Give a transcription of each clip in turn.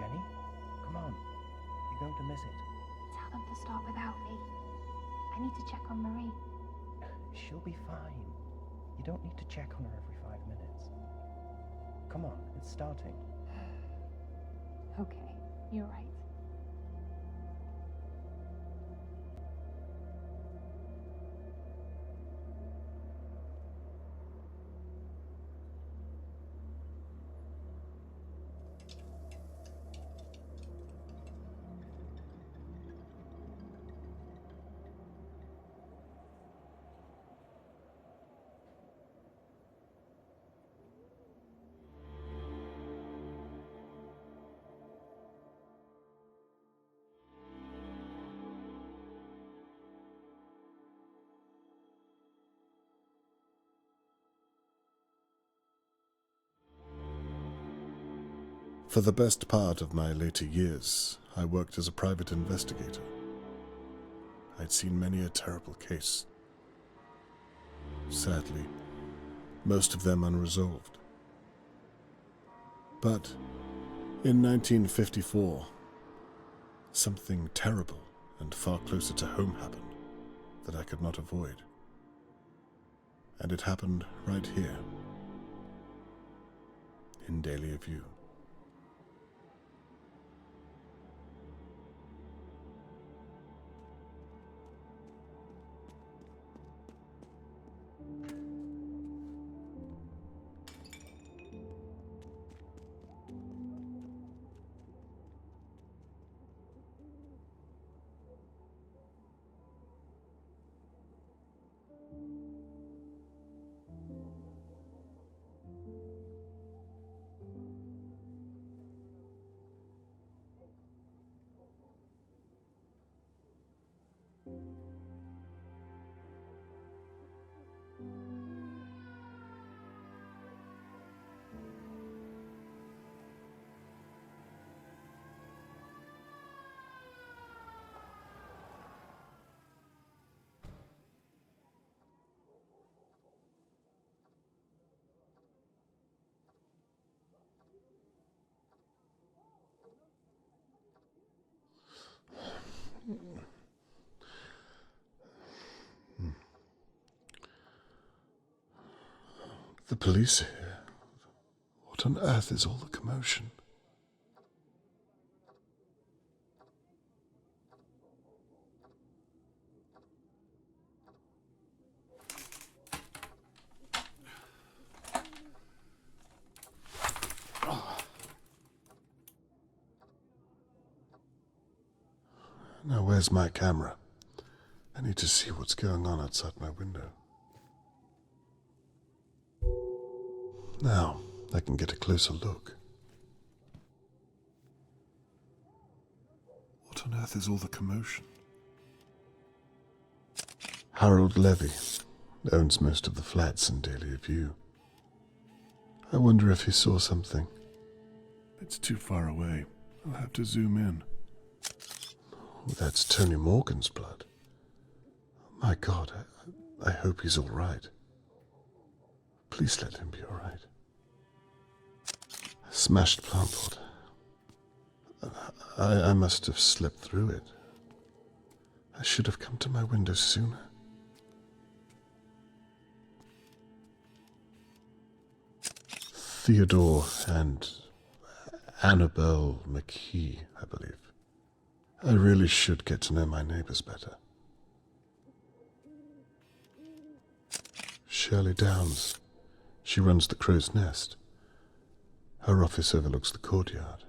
Jenny. Come on. You're going to miss it. Tell them to start without me. I need to check on Marie. She'll be fine. You don't need to check on her every 5 minutes. Come on, it's starting. Okay, you're right. For the best part of my later years, I worked as a private investigator. I'd seen many a terrible case. Sadly, most of them unresolved. But in 1954, something terrible and far closer to home happened that I could not avoid. And it happened right here, in Dahlia View. The police are here. What on earth is all the commotion? Now, where's my camera? I need to see what's going on outside my window. Now, I can get a closer look. What on earth is all the commotion? Harold Levy owns most of the flats in Dahlia View. I wonder if he saw something. It's too far away. I'll have to zoom in. Oh, that's Tony Morgan's blood. Oh my God, I hope he's all right. Please let him be all right. A smashed plant pot. I must have slipped through it. I should have come to my window sooner. Theodore and Annabelle McKee, I believe. I really should get to know my neighbors better. Shirley Downs. She runs the Crow's Nest. Her office overlooks the courtyard.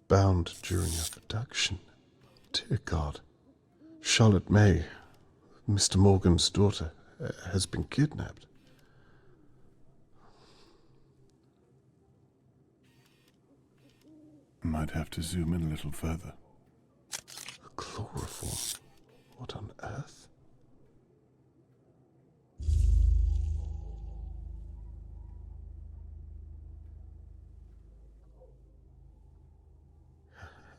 Bound during her production. Dear God. Charlotte May, Mr. Morgan's daughter, has been kidnapped. Might have to zoom in a little further. Chloroform. What on earth?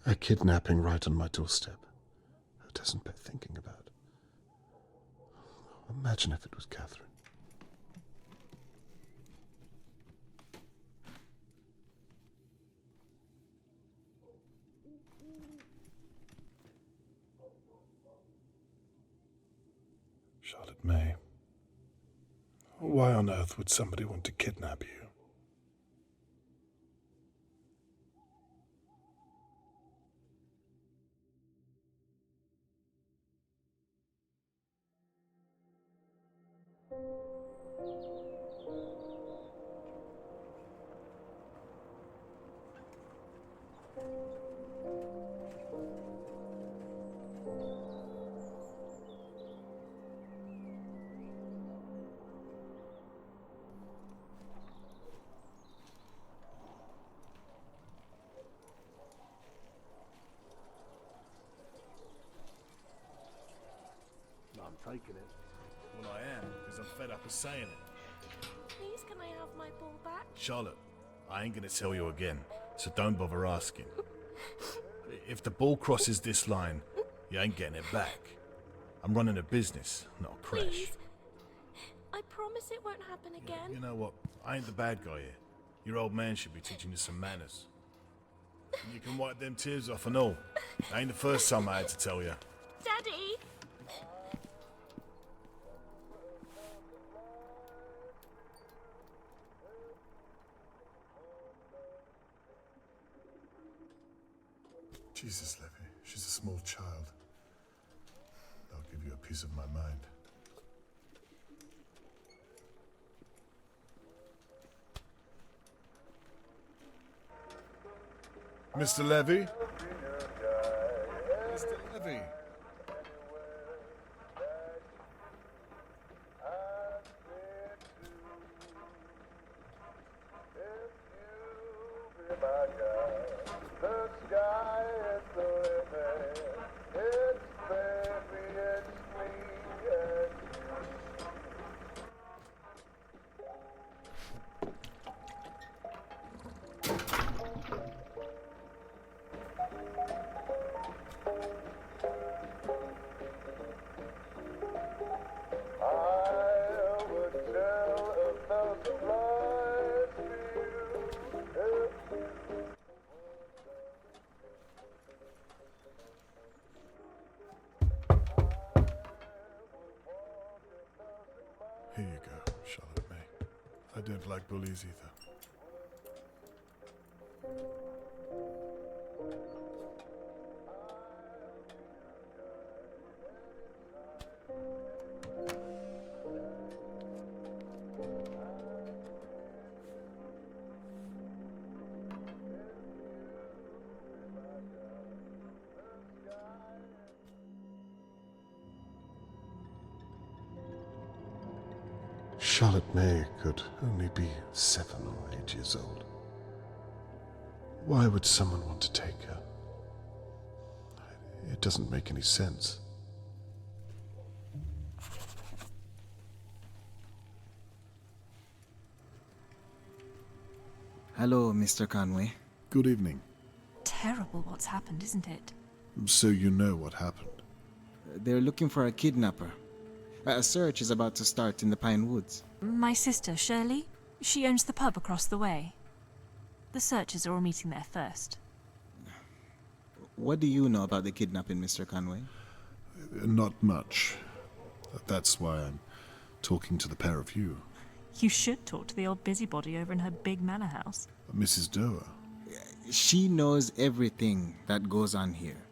A kidnapping right on my doorstep. Who doesn't bear thinking about? Imagine if it was Catherine. Charlotte May, why on earth would somebody want to kidnap you? I'm taking it. Well, I am, because I'm fed up of saying it. Please, can I have my ball back? Charlotte, I ain't gonna tell you again, so don't bother asking. If the ball crosses this line, you ain't getting it back. I'm running a business, not a crash. Please. I promise it won't happen again. You know what? I ain't the bad guy here. Your old man should be teaching you some manners. And you can wipe them tears off and all. Ain't the first time I had to tell you. Daddy! Jesus, Levy, she's a small child. I'll give you a piece of my mind. Mr. Levy? Mr. Levy? Here you go, Charlotte May. I don't like bullies either. Charlotte May could only be 7 or 8 years old. Why would someone want to take her? It doesn't make any sense. Hello, Mr. Conway. Good evening. Terrible what's happened, isn't it? So you know what happened? They're looking for a kidnapper. A search is about to start in the Pine Woods. My sister, Shirley, she owns the pub across the way. The searchers are all meeting there first. What do you know about the kidnapping, Mr. Conway? Not much. That's why I'm talking to the pair of you. You should talk to the old busybody over in her big manor house. Mrs. Doer. She knows everything that goes on here.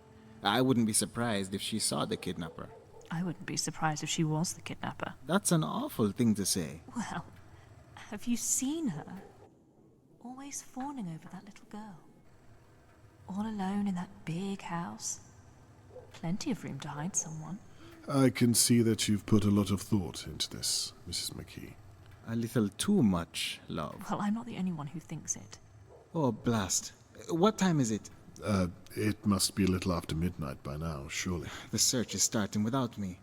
I wouldn't be surprised if she saw the kidnapper. I wouldn't be surprised if she was the kidnapper. That's an awful thing to say. Well, have you seen her? Always fawning over that little girl. All alone in that big house. Plenty of room to hide someone. I can see that you've put a lot of thought into this, Mrs. McKee. A little too much, love. Well, I'm not the only one who thinks it. Oh, blast. What time is it? It must be a little after midnight by now, surely. The search is starting without me.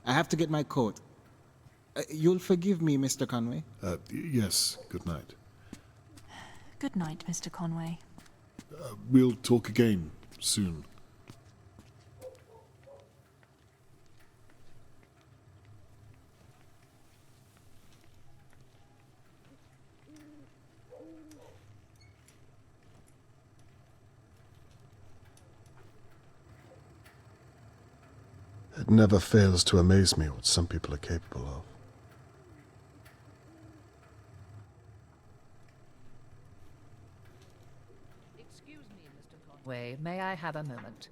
I have to get my coat. You'll forgive me, Mr. Conway? Yes, good night. Good night, Mr. Conway. We'll talk again soon. It never fails to amaze me what some people are capable of. Excuse me, Mr. Conway. May I have a moment?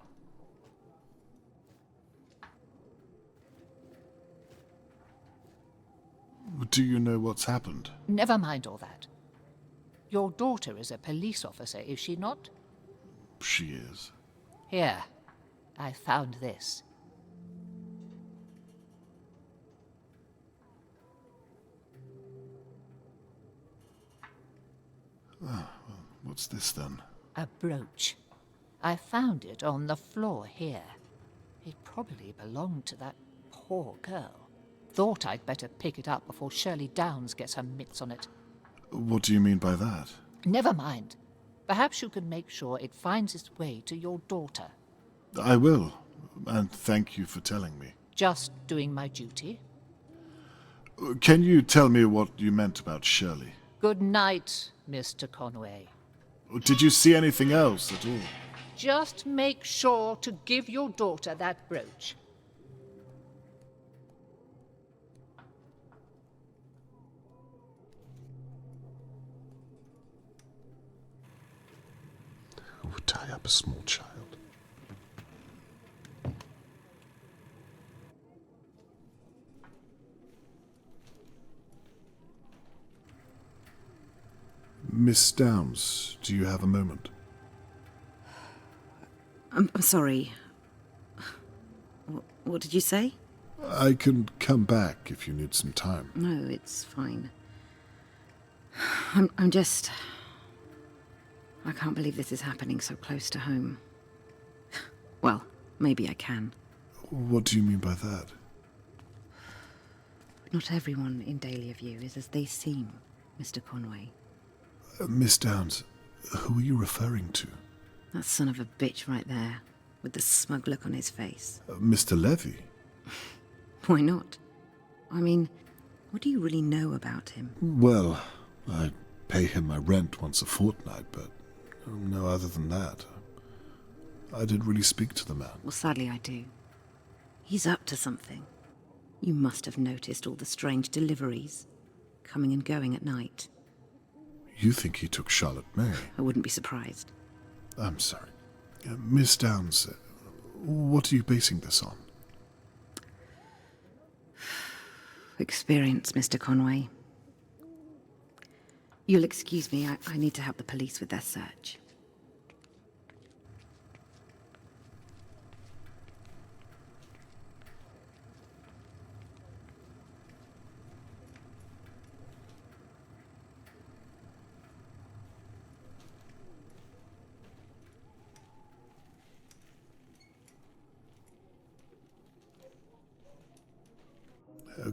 Do you know what's happened? Never mind all that. Your daughter is a police officer, is she not? She is. Here, I found this. What's this then? A brooch. I found it on the floor here. It probably belonged to that poor girl. Thought I'd better pick it up before Shirley Downs gets her mitts on it. What do you mean by that? Never mind. Perhaps you can make sure it finds its way to your daughter. I will, and thank you for telling me. Just doing my duty. Can you tell me what you meant about Shirley? Good night, Mr. Conway. Did you see anything else at all? Just make sure to give your daughter that brooch. Who would tie up a small child? Miss Downs, do you have a moment? I'm sorry. What did you say? I can come back if you need some time. No, it's fine. I'm just... I can't believe this is happening so close to home. Well, maybe I can. What do you mean by that? Not everyone in Dahlia View is as they seem, Mr. Conway. Miss Downs, who are you referring to? That son of a bitch right there, with the smug look on his face. Mr. Levy? Why not? I mean, what do you really know about him? Well, I pay him my rent once a fortnight, but no other than that. I didn't really speak to the man. Well, sadly I do. He's up to something. You must have noticed all the strange deliveries, coming and going at night. You think he took Charlotte May? I wouldn't be surprised. I'm sorry. Miss Downs, what are you basing this on? Experience, Mr. Conway. You'll excuse me, I need to help the police with their search.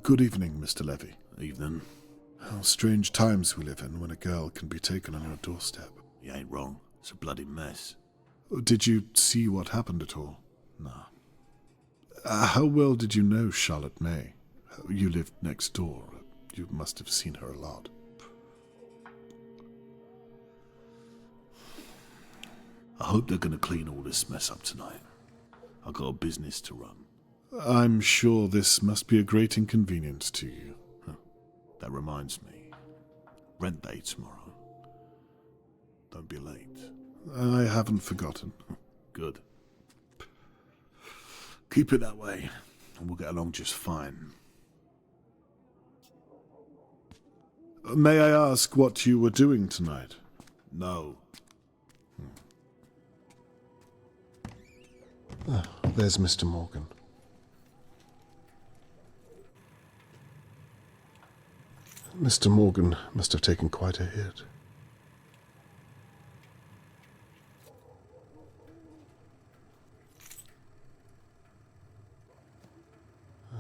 Good evening, Mr. Levy. Evening. How strange times we live in when a girl can be taken on your doorstep. You ain't wrong. It's a bloody mess. Did you see what happened at all? Nah. How well did you know Charlotte May? You lived next door. You must have seen her a lot. I hope they're gonna clean all this mess up tonight. I've got a business to run. I'm sure this must be a great inconvenience to you. That reminds me. Rent day tomorrow. Don't be late. I haven't forgotten. Good. Keep it that way, and we'll get along just fine. May I ask what you were doing tonight? No. There's Mr. Morgan. Mr. Morgan must have taken quite a hit.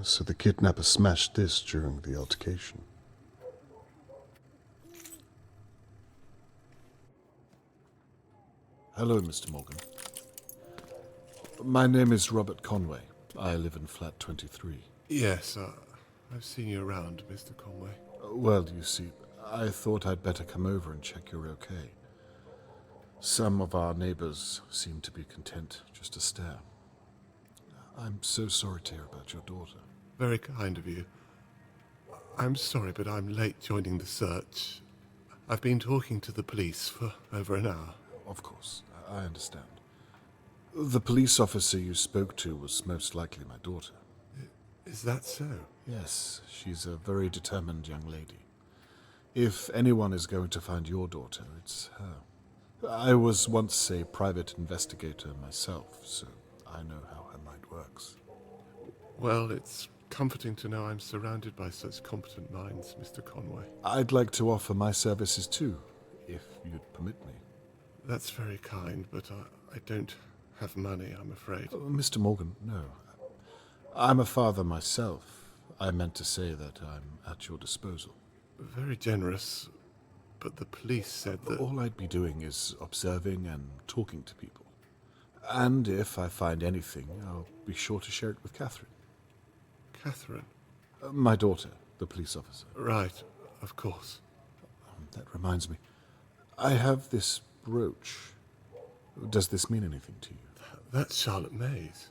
So the kidnapper smashed this during the altercation. Hello, Mr. Morgan. My name is Robert Conway. I live in flat 23. Yes, I've seen you around, Mr. Conway. Well, you see, I thought I'd better come over and check you're okay. Some of our neighbors seem to be content just to stare. I'm so sorry to hear about your daughter. Very kind of you. I'm sorry, but I'm late joining the search. I've been talking to the police for over an hour. Of course, I understand. The police officer you spoke to was most likely my daughter. Is that so? Yes, she's a very determined young lady. If anyone is going to find your daughter, it's her. I was once a private investigator myself, so I know how her mind works. Well, it's comforting to know I'm surrounded by such competent minds, Mr. Conway. I'd like to offer my services too, if you'd permit me. That's very kind, but I don't have money, I'm afraid. Mr. Morgan, no. I'm a father myself. I meant to say that I'm at your disposal. Very generous, but the police said that... All I'd be doing is observing and talking to people. And if I find anything, I'll be sure to share it with Catherine. Catherine? My daughter, the police officer. Right, of course. That reminds me. I have this brooch. Does this mean anything to you? That's Charlotte May's.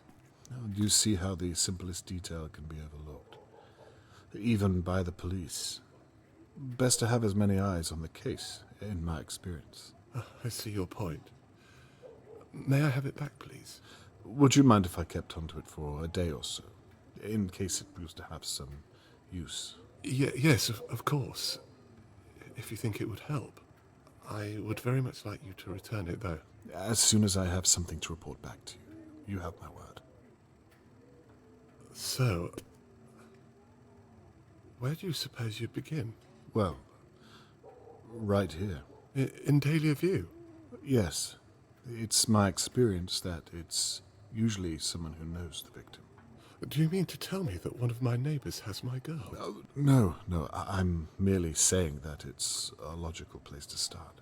Do you see how the simplest detail can be overlooked? Even by the police. Best to have as many eyes on the case, in my experience. I see your point. May I have it back, please? Would you mind if I kept onto it for a day or so, in case it proves to have some use? Yes, of course. If you think it would help. I would very much like you to return it, though. As soon as I have something to report back to you. You have my word. So, where do you suppose you'd begin? Well, right here. In Dahlia View? Yes. It's my experience that it's usually someone who knows the victim. Do you mean to tell me that one of my neighbours has my girl? No. I'm merely saying that it's a logical place to start.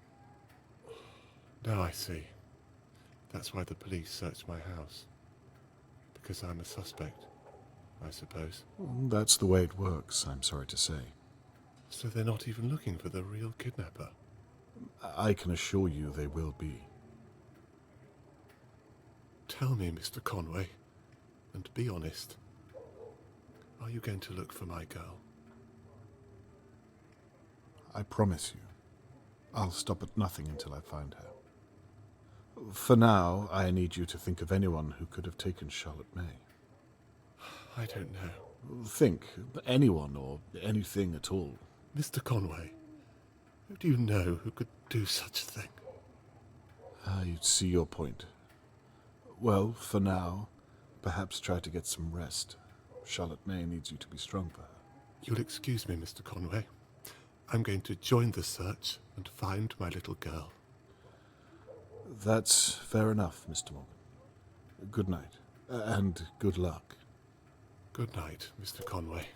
Now I see. That's why the police searched my house. Because I'm a suspect, I suppose. That's the way it works, I'm sorry to say. So they're not even looking for the real kidnapper? I can assure you they will be. Tell me, Mr. Conway, and be honest. Are you going to look for my girl? I promise you, I'll stop at nothing until I find her. For now, I need you to think of anyone who could have taken Charlotte May. I don't know. Think, anyone or anything at all. Mr. Conway, who do you know who could do such a thing? You see your point. Well, for now, perhaps try to get some rest. Charlotte May needs you to be strong for her. You'll excuse me, Mr. Conway. I'm going to join the search and find my little girl. That's fair enough, Mr. Morgan. Good night, and good luck. Good night, Mr. Conway.